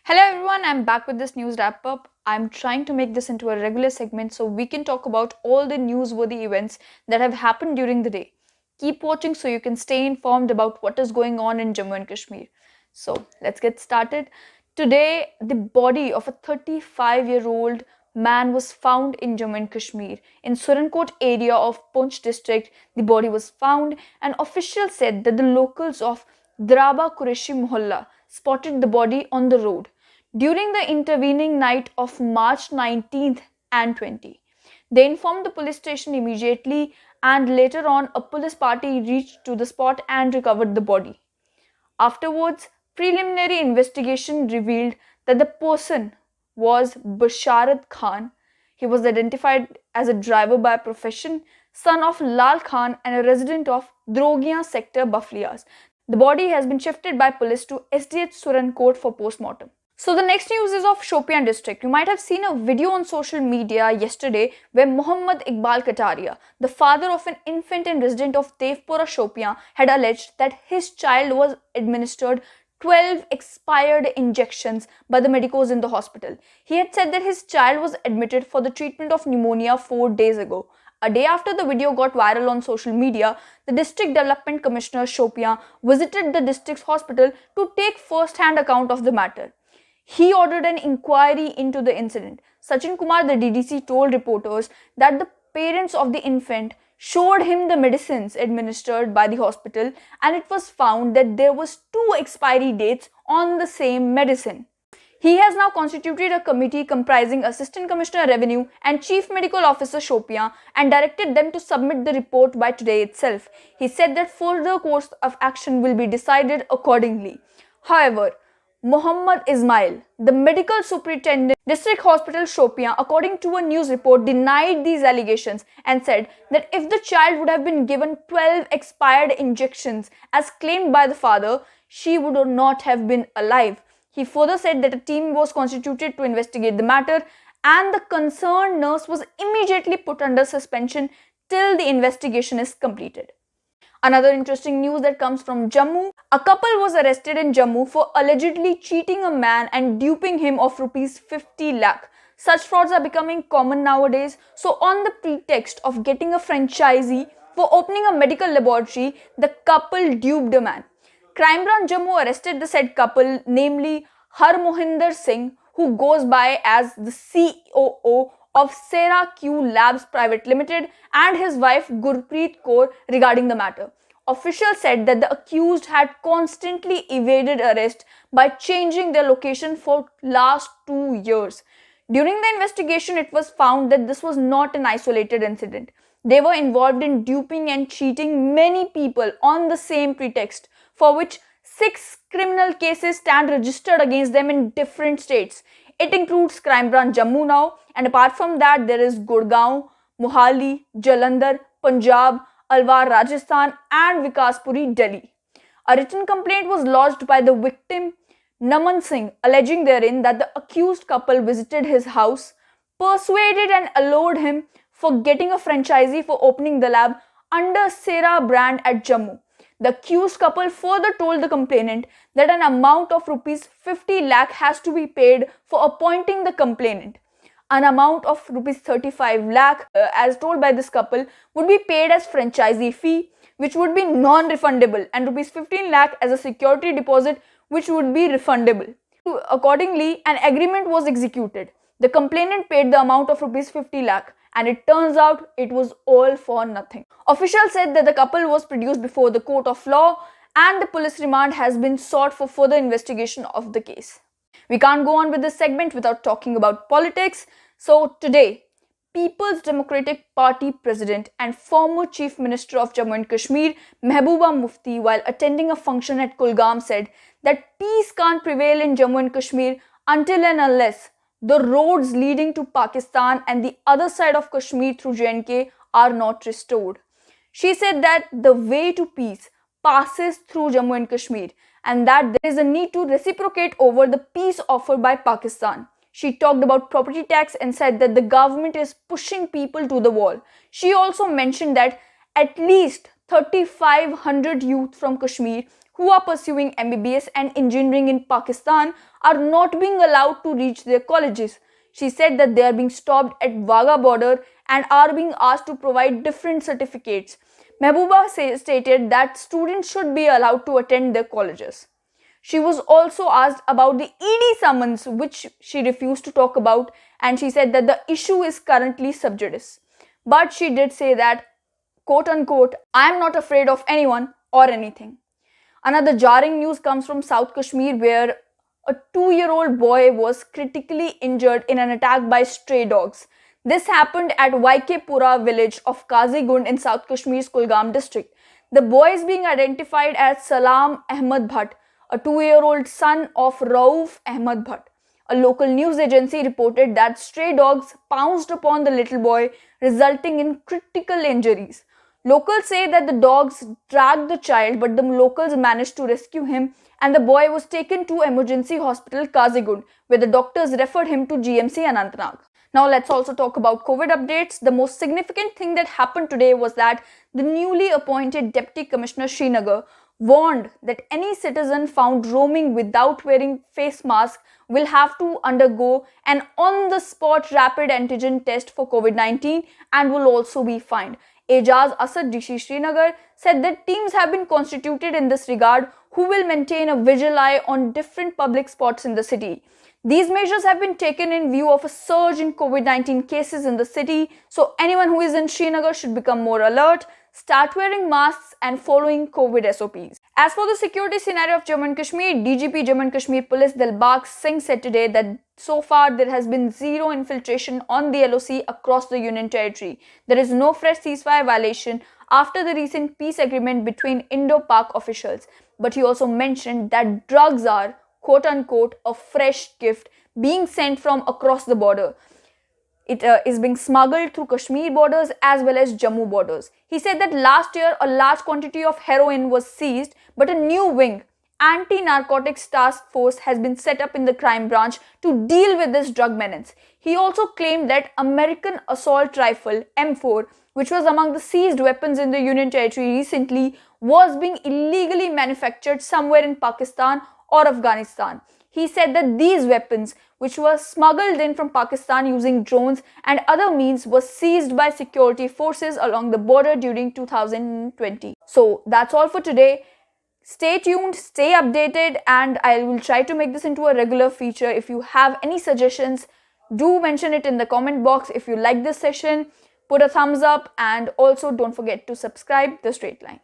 Hello everyone, I'm back with this news wrap up. I'm trying to make this into a regular segment so we can talk about all the newsworthy events that have happened during the day. Keep watching so you can stay informed about what is going on in Jammu and Kashmir. So let's get started. Today, the body of a 35-year-old man was found in Jammu and Kashmir. In Surankot area of Poonch district, the body was found and officials said that the locals of Draba Qureshi Mohalla spotted the body on the road during the intervening night of March 19th and 20th. They informed the police station immediately, and later on, a police party reached to the spot and recovered the body. Afterwards, preliminary investigation revealed that the person was Basharat Khan. He was identified as a driver by profession, son of Lal Khan and a resident of Drogia sector, Baflias. The body has been shifted by police to SDH Surankot for post-mortem. So the next news is of Shopian district. You might have seen a video on social media yesterday where Muhammad Iqbal Kataria, the father of an infant and resident of Devpura Shopian, had alleged that his child was administered 12 expired injections by the medicos in the hospital. He had said that his child was admitted for the treatment of pneumonia 4 days ago. A day after the video got viral on social media, the District Development Commissioner Shopian visited the district's hospital to take first-hand account of the matter. He ordered an inquiry into the incident. Sachin Kumar, the DDC, told reporters that the parents of the infant showed him the medicines administered by the hospital, and it was found that there was 2 expiry dates on the same medicine. He has now constituted a committee comprising Assistant Commissioner Revenue and Chief Medical Officer Shopian and directed them to submit the report by today itself. He said that further course of action will be decided accordingly. However, Muhammad Ismail, the medical superintendent, District Hospital Shopian, according to a news report, denied these allegations and said that if the child would have been given 12 expired injections as claimed by the father, she would not have been alive. He further said that a team was constituted to investigate the matter and the concerned nurse was immediately put under suspension till the investigation is completed. Another interesting news that comes from Jammu. A couple was arrested in Jammu for allegedly cheating a man and duping him of rupees 50 lakh. Such frauds are becoming common nowadays. So on the pretext of getting a franchisee for opening a medical laboratory, the couple duped a man. Crime Branch Jammu arrested the said couple, namely Harmohinder Singh, who goes by as the COO of Sera Q Labs Private Limited, and his wife Gurpreet Kaur regarding the matter. Officials said that the accused had constantly evaded arrest by changing their location for last 2 years. During the investigation, it was found that this was not an isolated incident. They were involved in duping and cheating many people on the same pretext, for which 6 criminal cases stand registered against them in different states. It includes Crime Branch Jammu now, and apart from that, there is Gurgaon, Mohali, Jalandhar, Punjab, Alwar, Rajasthan, and Vikaspuri, Delhi. A written complaint was lodged by the victim, Naman Singh, alleging therein that the accused couple visited his house, persuaded and allured him for getting a franchisee for opening the lab under Sera brand at Jammu. The accused couple further told the complainant that an amount of rupees 50 lakh has to be paid for appointing the complainant. An amount of rupees 35 lakh, as told by this couple, would be paid as franchisee fee, which would be non-refundable, and rupees 15 lakh as a security deposit, which would be refundable. Accordingly, an agreement was executed. The complainant paid the amount of rupees 50 lakh, and it turns out it was all for nothing. Officials said that the couple was produced before the court of law and the police remand has been sought for further investigation of the case. We can't go on with this segment without talking about politics. So today, People's Democratic Party President and former Chief Minister of Jammu and Kashmir, Mehbooba Mufti, while attending a function at Kulgam, said that peace can't prevail in Jammu and Kashmir until and unless the roads leading to Pakistan and the other side of Kashmir through J&K are not restored. She said that the way to peace passes through Jammu and Kashmir and that there is a need to reciprocate over the peace offered by Pakistan. She talked about property tax and said that the government is pushing people to the wall. She also mentioned that at least 3,500 youth from Kashmir who are pursuing MBBS and engineering in Pakistan are not being allowed to reach their colleges. She said that they are being stopped at Wagah border and are being asked to provide different certificates. Mehbooba stated that students should be allowed to attend their colleges. She was also asked about the ED summons, which she refused to talk about, and she said that the issue is currently sub judice. But she did say that, quote unquote, I am not afraid of anyone or anything. Another jarring news comes from South Kashmir, where a 2-year-old boy was critically injured in an attack by stray dogs. This happened at Waikepura village of Kazigund in South Kashmir's Kulgam district. The boy is being identified as Salam Ahmad Bhatt, a 2-year-old son of Rauf Ahmad Bhatt. A local news agency reported that stray dogs pounced upon the little boy, resulting in critical injuries. Locals say that the dogs dragged the child, but the locals managed to rescue him, and the boy was taken to emergency hospital Kazigund, where the doctors referred him to GMC Anantnag. Now let's also talk about COVID updates. The most significant thing that happened today was that the newly appointed Deputy Commissioner Srinagar warned that any citizen found roaming without wearing face mask will have to undergo an on-the-spot rapid antigen test for COVID-19 and will also be fined. Ejaz Asad DC Srinagar said that teams have been constituted in this regard who will maintain a vigil eye on different public spots in the city. These measures have been taken in view of a surge in COVID-19 cases in the city, so anyone who is in Srinagar should become more alert, start wearing masks and following COVID SOPs. As for the security scenario of Jammu and Kashmir, DGP Jammu and Kashmir Police Dilbag Singh said today that so far there has been zero infiltration on the LOC across the Union Territory. There is no fresh ceasefire violation after the recent peace agreement between Indo-Pak officials. But he also mentioned that drugs are, quote unquote, a fresh gift being sent from across the border. It is being smuggled through Kashmir borders as well as Jammu borders. He said that last year a large quantity of heroin was seized, but a new wing, Anti-Narcotics Task Force, has been set up in the crime branch to deal with this drug menace. He also claimed that American assault rifle M4, which was among the seized weapons in the Union Territory recently, was being illegally manufactured somewhere in Pakistan or Afghanistan. He said that these weapons, which were smuggled in from Pakistan using drones and other means, were seized by security forces along the border during 2020. So that's all for today. Stay tuned, stay updated, and I will try to make this into a regular feature. If you have any suggestions, do mention it in the comment box. If you like this session, put a thumbs up, and also don't forget to subscribe The Straight Line.